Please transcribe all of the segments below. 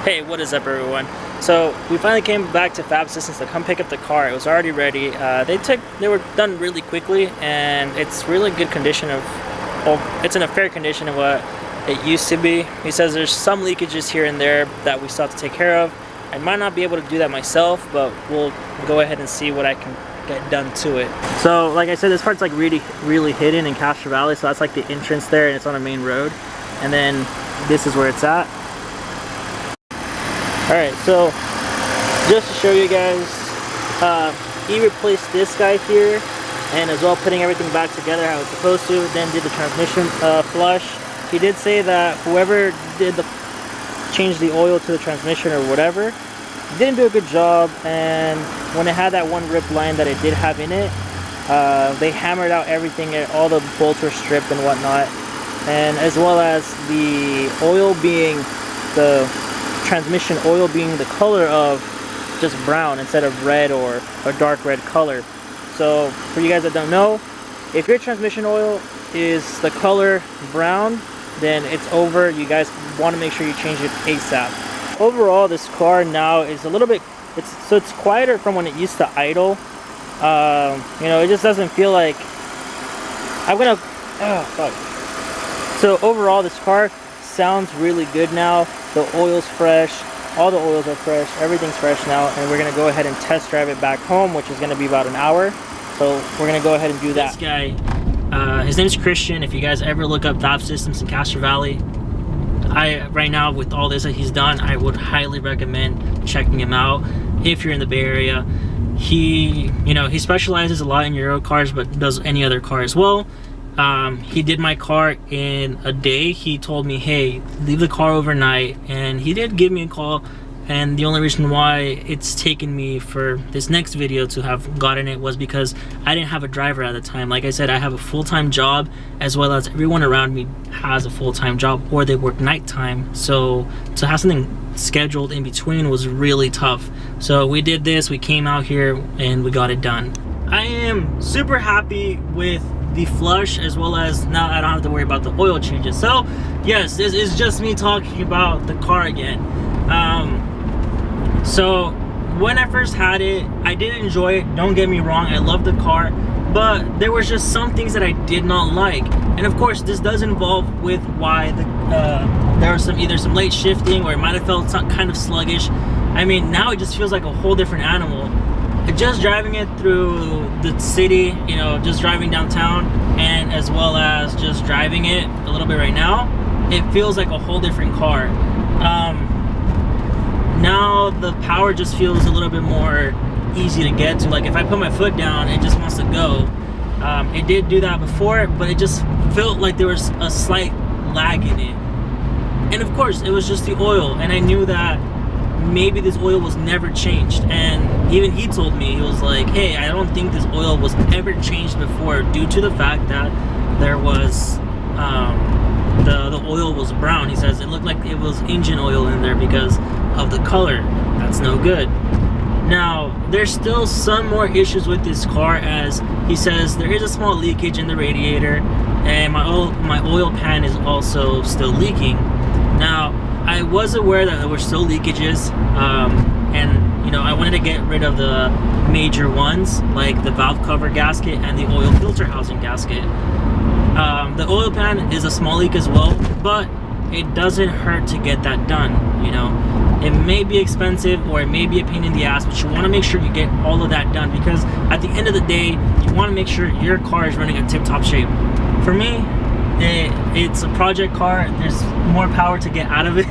Hey, what is up everyone? So we finally came back to Fab Systems to come pick up the car. It was already ready. They were done really quickly, and it's really good condition of, well, it's in a fair condition of what it used to be. He says there's some leakages here and there that we still have to take care of. I might not be able to do that myself, but we'll go ahead and see what I can get done to it. So like I said, this part's like really hidden in Castro Valley, so that's like the entrance there, and it's on a main road, and then this is where it's at. Alright, so just to show you guys, he replaced this guy here, and as well putting everything back together how it's supposed to, then did the transmission flush. He did say that whoever did change the oil to the transmission or whatever didn't do a good job, and when it had that one rip line that it did have in it, they hammered out everything, all the bolts were stripped and whatnot, and as well as the oil being transmission oil being the color of just brown instead of red or dark red color. So for you guys that don't know, if your transmission oil is the color brown, then it's over. You guys want to make sure you change it ASAP. Overall, this car now is a little bit, it's quieter from when it used to idle. You know, it just doesn't feel like So overall, this car sounds really good now. The oil's fresh, all the oils are fresh, everything's fresh now, and we're gonna go ahead and test drive it back home, which is gonna be about an hour. So we're gonna go ahead and do that. This guy, his name's Christian. If you guys ever look up Fab Systems in Castro Valley, right now with all this that he's done, I would highly recommend checking him out if you're in the Bay Area. He specializes a lot in Euro cars, but does any other car as well. He did my car in a day. He told me, hey, leave the car overnight, and he did give me a call, and the only reason why it's taken me for this next video to have gotten it was because I didn't have a driver at the time. Like I said, I have a full-time job, as well as everyone around me has a full-time job, or they work nighttime, so to have something scheduled in between was really tough. So we did this, we came out here, and we got it done. I am super happy with the flush, as well as now I don't have to worry about the oil changes. So yes, this is just me talking about the car again. So when I first had it, I did enjoy it, don't get me wrong, I love the car, but there was just some things that I did not like. And of course this does involve with why there was either some late shifting, or it might have felt kind of sluggish. I mean, now it just feels like a whole different animal. Just driving it through the city, you know, just driving downtown, and as well as just driving it a little bit right now, it feels like a whole different car. Now the power just feels a little bit more easy to get to. Like if I put my foot down, it just wants to go. It did do that before, but it just felt like there was a slight lag in it. And of course it was just the oil, and I knew that maybe this oil was never changed, and even he told me, he was like, hey, I don't think this oil was ever changed before, due to the fact that there was the oil was brown. He says it looked like it was engine oil in there because of the color. That's no good. Now there's still some more issues with this car, as he says there is a small leakage in the radiator, and my oil pan is also still leaking. Now I was aware that there were still leakages, and you know, I wanted to get rid of the major ones, like the valve cover gasket and the oil filter housing gasket. The oil pan is a small leak as well, but it doesn't hurt to get that done. You know, it may be expensive, or it may be a pain in the ass, but you want to make sure you get all of that done, because at the end of the day, you want to make sure your car is running in tip-top shape. For me, it's a project car. There's more power to get out of it.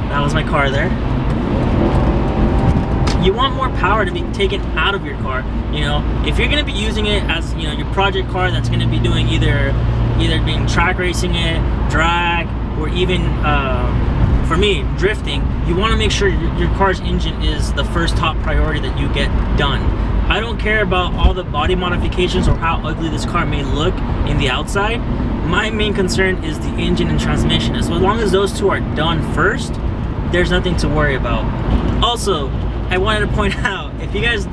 That was my car there. You want more power to be taken out of your car. You know, if you're going to be using it as, you know, your project car that's going to be doing either being track racing it, drag, or even for me, drifting, you want to make sure your car's engine is the first top priority that you get done. I don't care about all the body modifications or how ugly this car may look in the outside. My main concern is the engine and transmission. So as long as those two are done first, there's nothing to worry about. Also, I wanted to point out, if you guys,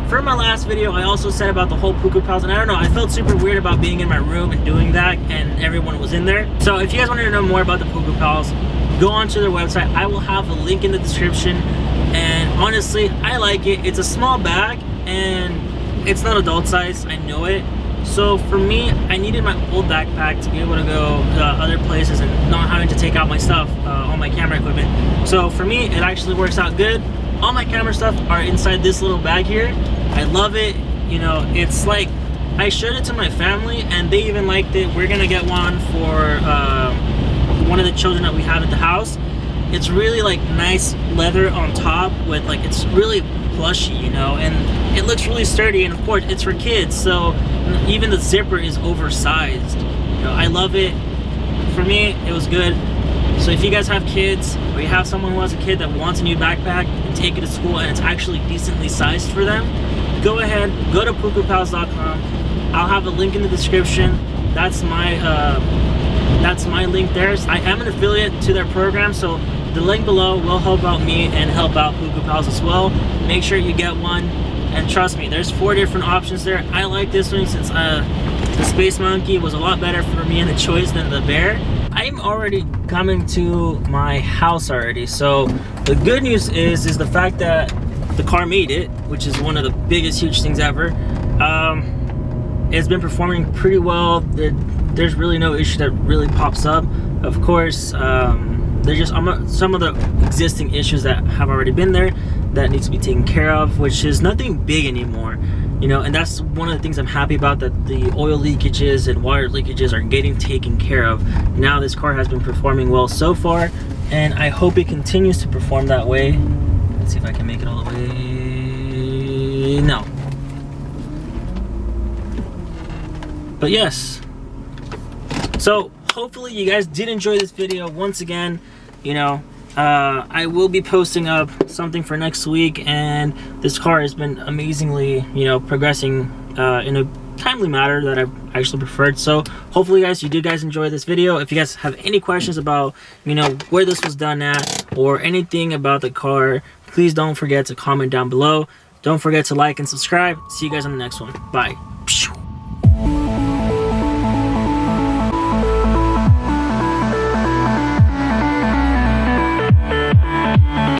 for my last video, I also said about the whole puku pals, and I don't know, I felt super weird about being in my room and doing that, and everyone was in there. So if you guys wanted to know more about the puku pals, go onto their website. I will have a link in the description. And honestly, I like it. It's a small bag and it's not adult size, I know it. So for me, I needed my old backpack to be able to go other places and not having to take out my stuff, all my camera equipment. So for me, it actually works out good. All my camera stuff are inside this little bag here. I love it. You know, it's like, I showed it to my family and they even liked it. We're gonna get one for one of the children that we have at the house. It's really like nice leather on top with like, it's really plushy, you know, and it looks really sturdy, and of course it's for kids, so even the zipper is oversized. You know, I love it. For me, it was good. So if you guys have kids, or you have someone who has a kid that wants a new backpack and take it to school and it's actually decently sized for them, go ahead, go to pukupals.com. I'll have a link in the description. That's my link there. I am an affiliate to their program, so the link below will help out me and help out Puku Pals as well. Make sure you get one, and trust me, there's 4 different options there. I like this one since the Space Monkey was a lot better for me in the choice than the Bear. I'm already coming to my house already, so the good news is the fact that the car made it, which is one of the biggest huge things ever. It's been performing pretty well. There's really no issue that really pops up. Of course, there's just some of the existing issues that have already been there that needs to be taken care of, which is nothing big anymore, you know. And that's one of the things I'm happy about, that the oil leakages and water leakages are getting taken care of. Now this car has been performing well so far, and I hope it continues to perform that way. Let's see if I can make it all the way. No. But yes. So hopefully you guys did enjoy this video. Once again, you know, I will be posting up something for next week, and this car has been amazingly, you know, progressing in a timely manner that I've actually preferred. So hopefully you guys enjoy this video. If you guys have any questions about, you know, where this was done at or anything about the car, please don't forget to comment down below. Don't forget to like and subscribe. See you guys on the next one. Bye.